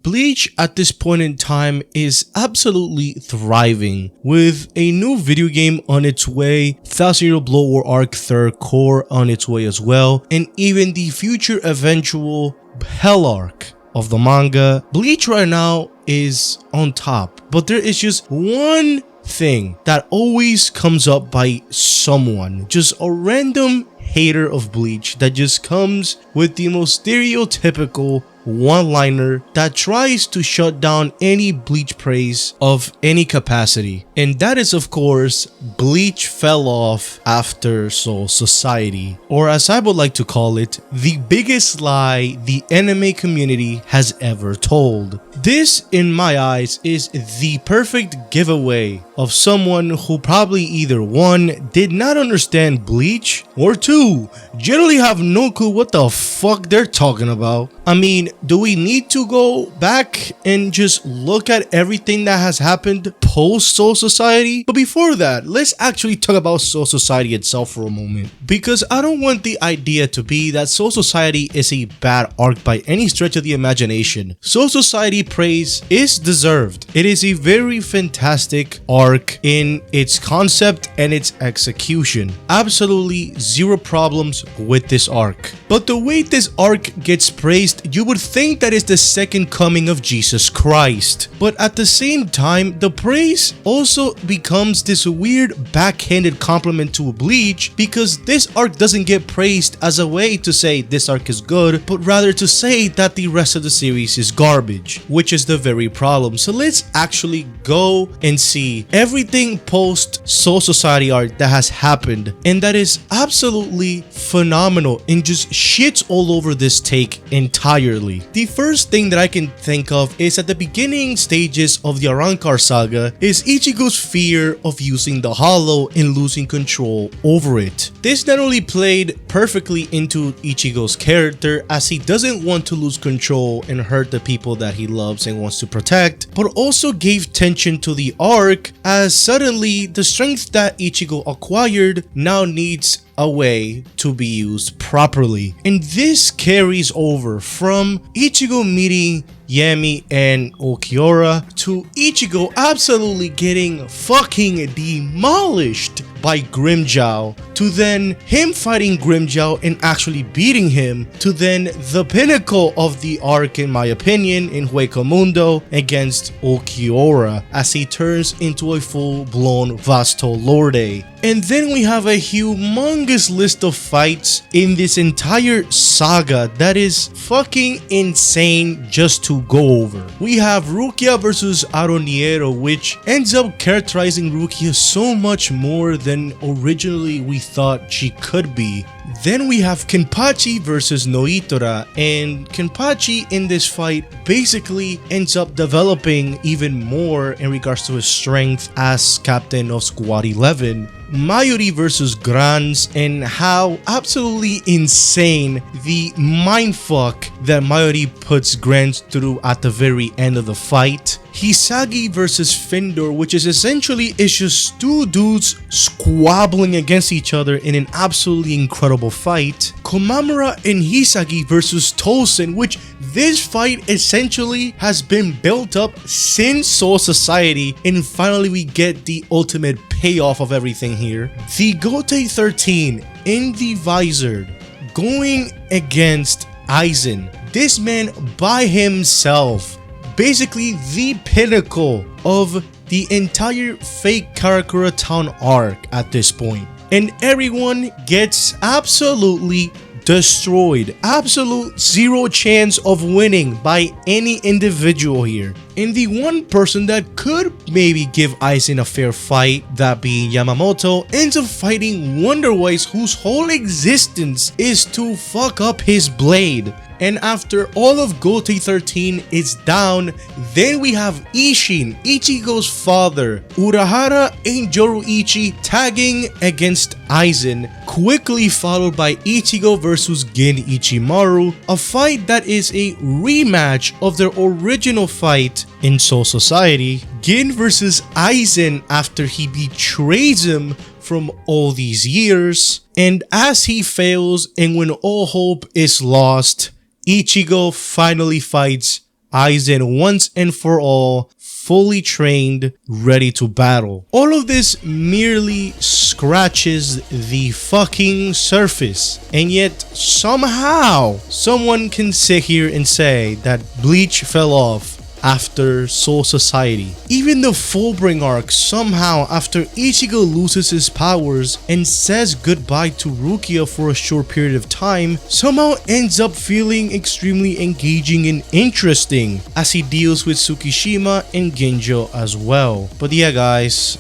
Bleach at this point in time is absolutely thriving, with a new video game on its way, 1000-Year Blood War Arc 3rd Core on its way as well, and even the future eventual Hell Arc of the manga. Bleach right now is on top, but there is just one thing that always comes up by someone, just a random hater of Bleach that just comes with the most stereotypical one-liner that tries to shut down any Bleach praise of any capacity, and that is of course Bleach fell off after Soul Society, or as I would like to call it, the biggest lie the anime community has ever told. This, in my eyes, is the perfect giveaway of someone who probably either 1, did not understand Bleach, or 2, generally have no clue what the fuck they're talking about. I mean, do we need to go back and just look at everything that has happened post Soul Society? But before that, let's actually talk about Soul Society itself for a moment, because I don't want the idea to be that Soul Society is a bad arc by any stretch of the imagination. Soul Society praise is deserved. It is a very fantastic arc in its concept and its execution. Absolutely zero problems with this arc. But the way this arc gets praised, you would think that is the second coming of Jesus Christ. But at the same time, the praise also becomes this weird backhanded compliment to Bleach, because this arc doesn't get praised as a way to say this arc is good, but rather to say that the rest of the series is garbage, which is the very problem. So let's actually go and see everything post Soul Society arc that has happened, and that is absolutely phenomenal and just shits all over this take entirely. The first thing that I can think of is at the beginning stages of the Arrancar saga is Ichigo's fear of using the hollow and losing control over it. This not only played perfectly into Ichigo's character, as he doesn't want to lose control and hurt the people that he loves and wants to protect, but also gave tension to the arc, as suddenly the strength that Ichigo acquired now needs a way to be used properly. And this carries over from Ichigo meeting Yami and Ulquiorra to Ichigo absolutely getting fucking demolished by Grimmjow, to then him fighting Grimmjow and actually beating him, to then the pinnacle of the arc in my opinion in Hueco Mundo against Ulquiorra, as he turns into a full-blown Vasto Lorde. And then we have a humongous list of fights in this entire saga that is fucking insane just to go over. We have Rukia versus Aroniero, which ends up characterizing Rukia so much more than originally we thought she could be. Then we have Kenpachi versus Noitora, and Kenpachi in this fight basically ends up developing even more in regards to his strength as captain of Squad 11. Mayuri versus Grans, and how absolutely insane the mindfuck that Mayuri puts Grans through at the very end of the fight. Hisagi versus Findor, which is essentially just two dudes squabbling against each other in an absolutely incredible fight. Komamura and Hisagi versus Tosen, which this fight essentially has been built up since Soul Society, and finally we get the ultimate payoff of everything here. The Gote 13 in the Visored going against Aizen. This man by himself, basically the pinnacle of the entire fake Karakura Town arc at this point. And everyone gets absolutely destroyed. Absolute zero chance of winning by any individual here. And the one person that could maybe give Aizen a fair fight, that being Yamamoto, ends up fighting Wonderwise, whose whole existence is to fuck up his blade. And after all of Gote 13 is down, then we have Ishin, Ichigo's father, Urahara and Yoruichi tagging against Aizen, quickly followed by Ichigo versus Gin Ichimaru, a fight that is a rematch of their original fight in Soul Society. Gin versus Aizen after he betrays him from all these years, and as he fails and when all hope is lost, Ichigo finally fights Aizen once and for all, fully trained, ready to battle. All of this merely scratches the fucking surface, and yet somehow someone can sit here and say that Bleach fell off after Soul Society. Even the Fullbring arc, somehow after Ichigo loses his powers and says goodbye to Rukia for a short period of time, somehow ends up feeling extremely engaging and interesting as he deals with Tsukishima and Ginjo as well. But yeah guys,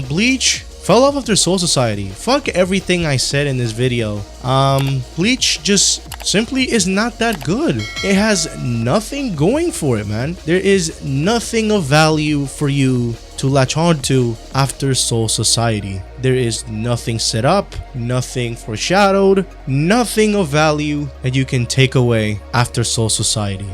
Bleach fell off after Soul Society. Fuck everything I said in this video. Bleach just simply is not that good. It has nothing going for it, man. There is nothing of value for you to latch on to after Soul Society. There is nothing set up, nothing foreshadowed, nothing of value that you can take away after Soul Society.